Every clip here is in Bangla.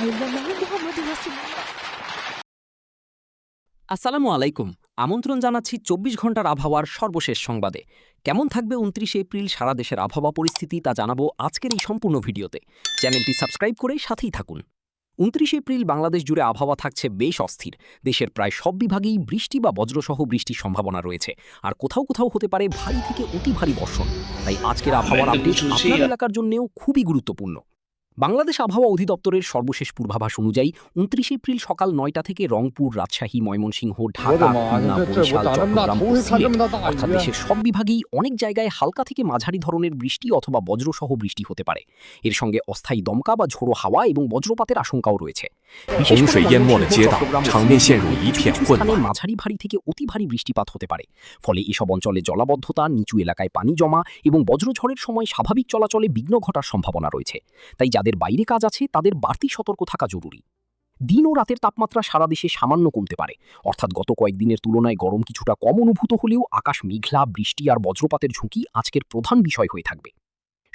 ইল্লাল্লাহু মুহাম্মাদুর রাসূলুল্লাহ। আসসালামু আলাইকুম। আমন্ত্রণ জানাচ্ছি ২৪ ঘন্টার আবহাওয়ার সর্বশেষ সংবাদে। কেমন থাকবে ২৯ এপ্রিল সারা দেশের আবহাওয়া পরিস্থিতি তা জানাবো আজকের এই সম্পূর্ণ ভিডিওতে। চ্যানেলটি সাবস্ক্রাইব করে সাথেই থাকুন। ২৯ এপ্রিল বাংলাদেশ জুড়ে আবহাওয়া থাকছে বেশ অস্থির। দেশের প্রায় সব বিভাগেই বৃষ্টি বা বজ্রসহ বৃষ্টির সম্ভাবনা রয়েছে, আর কোথাও কোথাও হতে পারে ভারী থেকে অতি ভারী বর্ষণ। তাই আজকের আবহাওয়ার আপডেট আপনার এলাকার জন্যও খুবই গুরুত্বপূর্ণ। বাংলাদেশ আবহাওয়া অধিদপ্তরের সর্বশেষ পূর্বাভাস অনুযায়ী ২৯ এপ্রিল সকাল ৯টা থেকে রংপুর, রাজশাহী, ময়মনসিংহ, ঢাকা, খুলনা, বরিশাল, চট্টগ্রাম ও সিলেট অর্থাৎ দেশের সব বিভাগেই অনেক জায়গায় হালকা থেকে মাঝারি ধরনের বৃষ্টি অথবা বজ্রসহ বৃষ্টি হতে পারে। এর সঙ্গে অস্থায়ী দমকা বা ঝোড়ো হাওয়া এবং বজ্রপাতের আশঙ্কাও রয়েছে। বিশেষ করে চট্টগ্রাম ও স্থানে মাঝারি ভারী থেকে অতি ভারী বৃষ্টিপাত হতে পারে। ফলে এসব অঞ্চলে জলাবদ্ধতা, নিচু এলাকায় পানি জমা এবং বজ্রঝড়ের সময় স্বাভাবিক চলাচলে বিঘ্ন ঘটার সম্ভাবনা রয়েছে। তাই যাদের বাইরে কাজ আছে তাদের বাড়তি সতর্ক থাকা জরুরি। দিন ও রাতের তাপমাত্রা সারা দেশে সামান্য কমতে পারে, অর্থাৎ গত কয়েকদিনের তুলনায় গরম কিছুটা কম অনুভূত হলেও আকাশ মেঘলা, বৃষ্টি আর বজ্রপাতের ঝুঁকি আজকের প্রধান বিষয় হয়ে থাকবে।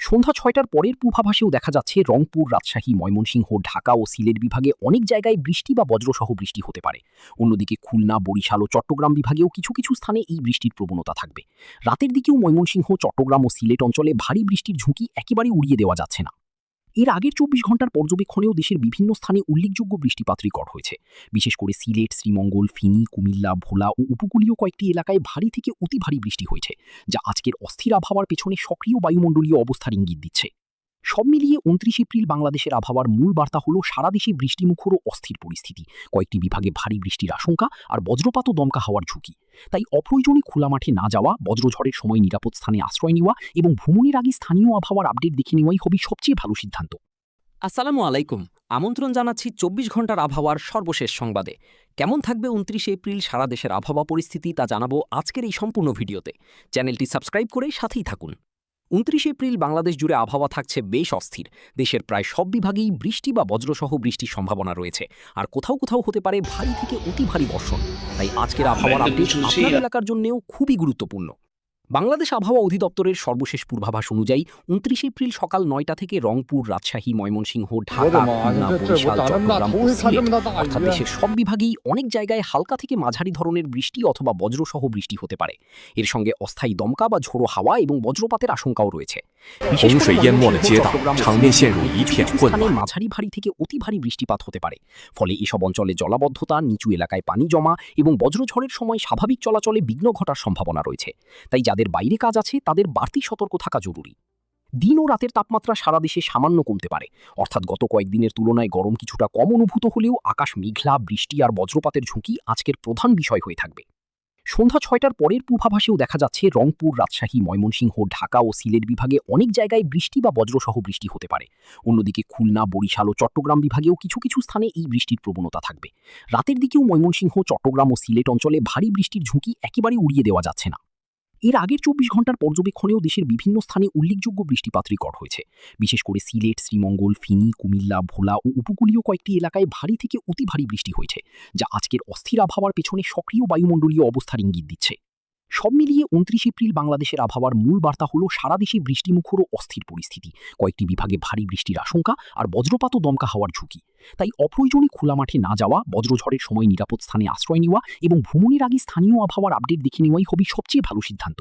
সন্ধ্যা ৬টার পরের পূর্বাভাসেও দেখা যাচ্ছে রংপুর, রাজশাহী, ময়মনসিংহ, ঢাকা ও সিলেট বিভাগে অনেক জায়গায় বৃষ্টি বা বজ্রসহ বৃষ্টি হতে পারে। অন্যদিকে খুলনা, বরিশাল ও চট্টগ্রাম বিভাগেও কিছু কিছু স্থানে এই বৃষ্টির প্রবণতা থাকবে। রাতের দিকেও ময়মনসিংহ, চট্টগ্রাম ও সিলেট অঞ্চলে ভারী বৃষ্টির ঝুঁকি একেবারে উড়িয়ে দেওয়া যাচ্ছে না। এর আগের ২৪ ঘন্টার পর্যবেক্ষণেও দেশের বিভিন্ন স্থানে উল্লেখযোগ্য বৃষ্টিপাত রেকর্ড হয়েছে। বিশেষ করে সিলেট, শ্রীমঙ্গল, ফেনী, কুমিল্লা, ভোলা ও উপকূলীয় কয়েকটি এলাকায় ভারী থেকে অতি ভারী বৃষ্টি হয়েছে, যা আজকের অস্থির আবহাওয়ার পেছনে সক্রিয় বায়ুমণ্ডলীয় অবস্থার ইঙ্গিত দিচ্ছে। সব মিলিয়ে ২৯ এপ্রিল বাংলাদেশের আবহাওয়ার মূল বার্তা হল সারা দেশে বৃষ্টিমুখর ও অস্থির পরিস্থিতি, কয়েকটি বিভাগে ভারী বৃষ্টির আশঙ্কা আর বজ্রপাত ও দমকা হওয়ার ঝুঁকি। তাই অপ্রয়োজনীয় খোলা মাঠে না যাওয়া, বজ্রঝড়ের সময় নিরাপদ স্থানে আশ্রয় নেওয়া এবং ভ্রমণের আগে স্থানীয় আবহাওয়ার আপডেট দেখে নেওয়াই হবে সবচেয়ে ভালো সিদ্ধান্ত। আসসালামু আলাইকুম। আমন্ত্রণ জানাচ্ছি ২৪ ঘন্টার আবহাওয়ার সর্বশেষ সংবাদে। কেমন থাকবে ২৯ এপ্রিল সারা দেশের আবহাওয়া পরিস্থিতি তা জানাবো আজকের এই সম্পূর্ণ ভিডিওতে। চ্যানেলটি সাবস্ক্রাইব করে সাথেই থাকুন। ২৯ এপ্রিল বাংলাদেশ জুড়ে আবহাওয়া থাকছে বেশ অস্থির। দেশের প্রায় সব বিভাগেই বৃষ্টি বা বজ্রসহ বৃষ্টির সম্ভাবনা রয়েছে, আর কোথাও কোথাও হতে পারে ভারী থেকে অতি ভারী বর্ষণ। তাই আজকের আবহাওয়ার আপডেট আপনার এলাকার জন্যও খুবই গুরুত্বপূর্ণ। বাংলাদেশ আবহাওয়া অধিদপ্তরের সর্বশেষ পূর্বাভাস অনুযায়ী ২৯ এপ্রিল সকাল ৯টা থেকে রংপুর, রাজশাহী, ময়মনসিংহ, ঢাকা, খুলনা, বরিশাল, চট্টগ্রাম ও সিলেট অর্থাৎ দেশের সব বিভাগেই অনেক জায়গায় হালকা থেকে মাঝারি ধরনের বৃষ্টি অথবা বজ্রসহ বৃষ্টি হতে পারে। এর সঙ্গে অস্থায়ী দমকা বা ঝোড়ো হাওয়া এবং বজ্রপাতের আশঙ্কাও রয়েছে। বিশেষ করে চট্টগ্রাম ও স্থানে মাঝারি ভারী থেকে অতি ভারী বৃষ্টিপাত হতে পারে। ফলে এসব অঞ্চলে জলাবদ্ধতা, নিচু এলাকায় পানি জমা এবং বজ্রঝড়ের সময় স্বাভাবিক চলাচলে বিঘ্ন ঘটার সম্ভাবনা রয়েছে। তাই যাদের বাইরে কাজ আছে তাদের বাড়তি সতর্ক থাকা জরুরি। দিন ও রাতের তাপমাত্রা সারা দেশে সামান্য কমতে পারে, অর্থাৎ গত কয়েকদিনের তুলনায় গরম কিছুটা কম অনুভূত হলেও আকাশ মেঘলা, বৃষ্টি আর বজ্রপাতের ঝুঁকি আজকের প্রধান বিষয় হয়ে থাকবে। সন্ধ্যা ৬টার পরের পূর্বাভাসেও দেখা যাচ্ছে রংপুর, রাজশাহী, ময়মনসিংহ, ঢাকা ও সিলেট বিভাগে অনেক জায়গায় বৃষ্টি বা বজ্রসহ বৃষ্টি হতে পারে। অন্যদিকে খুলনা, বরিশাল ও চট্টগ্রাম বিভাগেও কিছু কিছু স্থানে এই বৃষ্টির প্রবণতা থাকবে। রাতের দিকেও ময়মনসিংহ, চট্টগ্রাম ও সিলেট অঞ্চলে ভারী বৃষ্টির ঝুঁকি একেবারে উড়িয়ে দেওয়া যাচ্ছে না। এর আগের ২৪ ঘন্টার পর্যবেক্ষণেও দেশের বিভিন্ন স্থানে উল্লেখযোগ্য বৃষ্টিপাত রেকর্ড হয়েছে। বিশেষ করে সিলেট, শ্রীমঙ্গল, ফেনী, কুমিল্লা, ভোলা ও উপকূলীয় কয়েকটি এলাকায় ভারী থেকে অতি ভারী বৃষ্টি হয়েছে, যা আজকের অস্থির আবহাওয়ার পেছনে সক্রিয় বায়ুমণ্ডলীয় অবস্থার ইঙ্গিত দিচ্ছে। সব মিলিয়ে ২৯ এপ্রিল বাংলাদেশের আবহাওয়ার মূল বার্তা হল সারা দেশে বৃষ্টিমুখর ও অস্থির পরিস্থিতি, কয়েকটি বিভাগে ভারী বৃষ্টির আশঙ্কা আর বজ্রপাত ও দমকা হওয়ার ঝুঁকি। তাই অপ্রয়োজনীয় খোলা মাঠে না যাওয়া, বজ্রঝড়ের সময় নিরাপদ স্থানে আশ্রয় নেওয়া এবং ভ্রমণের আগে স্থানীয় আবহাওয়ার আপডেট দেখে নেওয়াই হবে সবচেয়ে ভালো সিদ্ধান্ত।